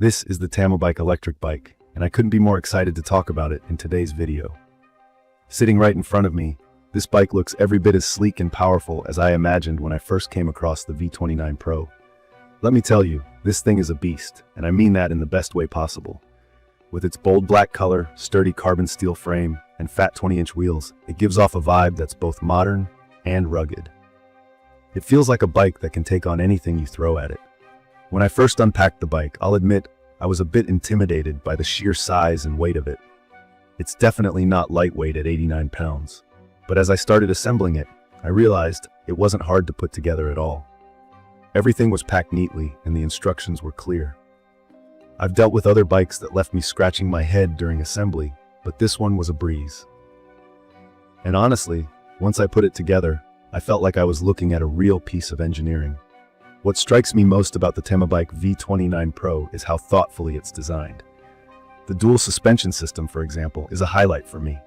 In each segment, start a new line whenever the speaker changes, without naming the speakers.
This is the Tamobyke Electric Bike, and I couldn't be more excited to talk about it in today's video. Sitting right in front of me, this bike looks every bit as sleek and powerful as I imagined when I first came across the V29 Pro. Let me tell you, this thing is a beast, and I mean that in the best way possible. With its bold black color, sturdy carbon steel frame, and fat 20-inch wheels, it gives off a vibe that's both modern and rugged. It feels like a bike that can take on anything you throw at it. When I first unpacked the bike, I'll admit I was a bit intimidated by the sheer size and weight of it. It's definitely not lightweight at 89 pounds, but as I started assembling it, I realized it wasn't hard to put together at all. Everything was packed neatly and the instructions were clear. I've dealt with other bikes that left me scratching my head during assembly, but this one was a breeze. And honestly, once I put it together, I felt like I was looking at a real piece of engineering. What strikes me most about the Tamobyke V29 Pro is how thoughtfully it's designed. The dual suspension system, for example, is a highlight for me.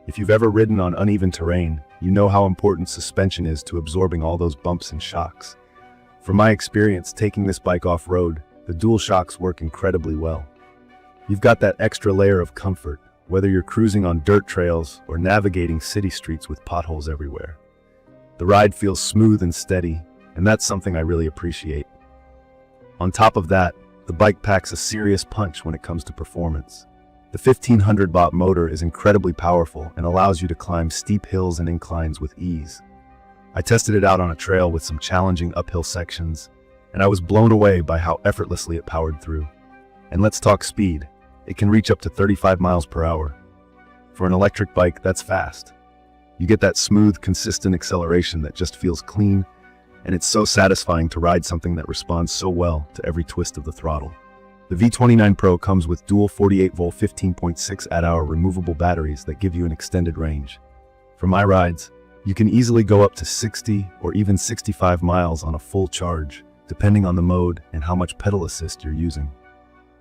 If you've ever ridden on uneven terrain, you know how important suspension is to absorbing all those bumps and shocks. From my experience taking this bike off-road, the dual shocks work incredibly well. You've got that extra layer of comfort, whether you're cruising on dirt trails or navigating city streets with potholes everywhere. The ride feels smooth and steady, and that's something I really appreciate. On top of that, the bike packs a serious punch when it comes to performance. The 1500-watt motor is incredibly powerful and allows you to climb steep hills and inclines with ease. I tested it out on a trail with some challenging uphill sections, and I was blown away by how effortlessly it powered through. And let's talk speed. It can reach up to 35 miles per hour. For an electric bike, that's fast. You get that smooth, consistent acceleration that just feels clean, and it's so satisfying to ride something that responds so well to every twist of the throttle. The V29 Pro comes with dual 48-volt 15.6 Ah removable batteries that give you an extended range. For my rides, you can easily go up to 60 or even 65 miles on a full charge, depending on the mode and how much pedal assist you're using.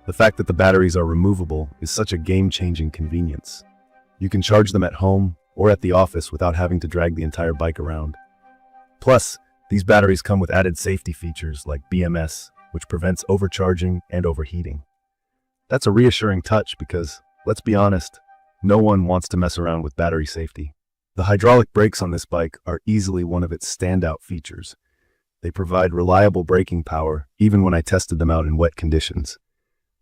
The fact that the batteries are removable is such a game-changing convenience. You can charge them at home or at the office without having to drag the entire bike around. Plus, these batteries come with added safety features like BMS, which prevents overcharging and overheating. That's a reassuring touch because, let's be honest, no one wants to mess around with battery safety. The hydraulic brakes on this bike are easily one of its standout features. They provide reliable braking power even when I tested them out in wet conditions.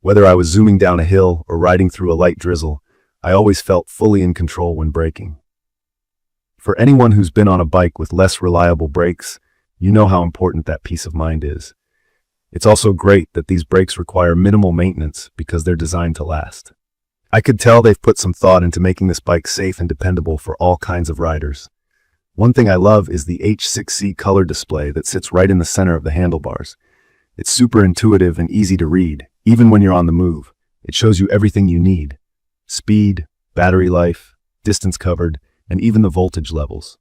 Whether I was zooming down a hill or riding through a light drizzle, I always felt fully in control when braking. For anyone who's been on a bike with less reliable brakes, you know how important that peace of mind is. It's also great that these brakes require minimal maintenance because they're designed to last. I could tell they've put some thought into making this bike safe and dependable for all kinds of riders. One thing I love is the H6C color display that sits right in the center of the handlebars. It's super intuitive and easy to read, even when you're on the move. It shows you everything you need: speed, battery life, distance covered, and even the voltage levels.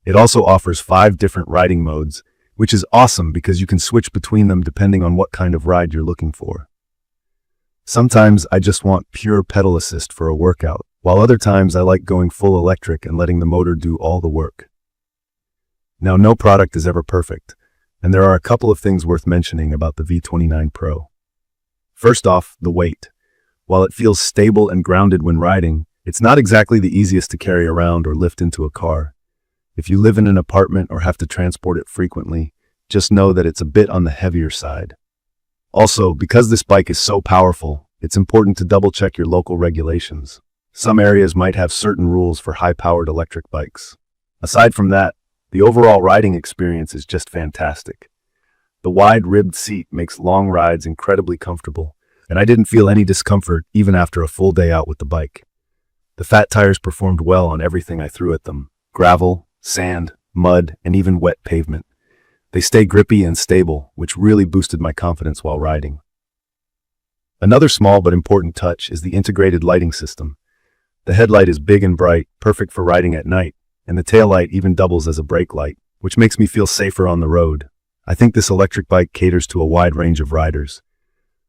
It also offers 5 different riding modes, which is awesome because you can switch between them depending on what kind of ride you're looking for. Sometimes I just want pure pedal assist for a workout, while other times I like going full electric and letting the motor do all the work. Now, no product is ever perfect, and there are a couple of things worth mentioning about the V29 Pro. First off, the weight. While it feels stable and grounded when riding, it's not exactly the easiest to carry around or lift into a car. If you live in an apartment or have to transport it frequently, just know that it's a bit on the heavier side. Also, because this bike is so powerful, it's important to double-check your local regulations. Some areas might have certain rules for high-powered electric bikes. Aside from that, the overall riding experience is just fantastic. The wide-ribbed seat makes long rides incredibly comfortable, and I didn't feel any discomfort even after a full day out with the bike. The fat tires performed well on everything I threw at them: gravel, sand, mud, and even wet pavement. They stay grippy and stable, which really boosted my confidence while riding. Another small but important touch is the integrated lighting system. The headlight is big and bright, perfect for riding at night, and the taillight even doubles as a brake light, which makes me feel safer on the road. I think this electric bike caters to a wide range of riders.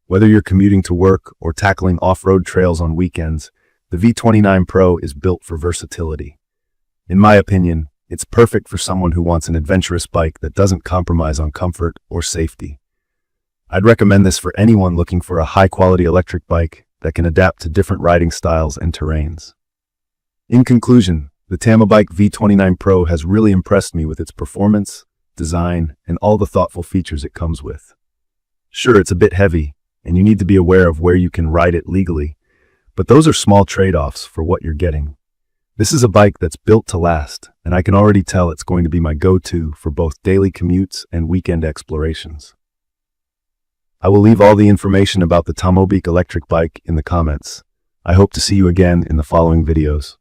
Whether you're commuting to work or tackling off-road trails on weekends, the V29 Pro is built for versatility. In my opinion, it's perfect for someone who wants an adventurous bike that doesn't compromise on comfort or safety. I'd recommend this for anyone looking for a high-quality electric bike that can adapt to different riding styles and terrains. In conclusion, the Tamobyke V29 Pro has really impressed me with its performance, design, and all the thoughtful features it comes with. Sure, it's a bit heavy, and you need to be aware of where you can ride it legally, but those are small trade-offs for what you're getting. This is a bike that's built to last, and I can already tell it's going to be my go-to for both daily commutes and weekend explorations. I will leave all the information about the Tamobyke Electric Bike in the comments. I hope to see you again in the following videos.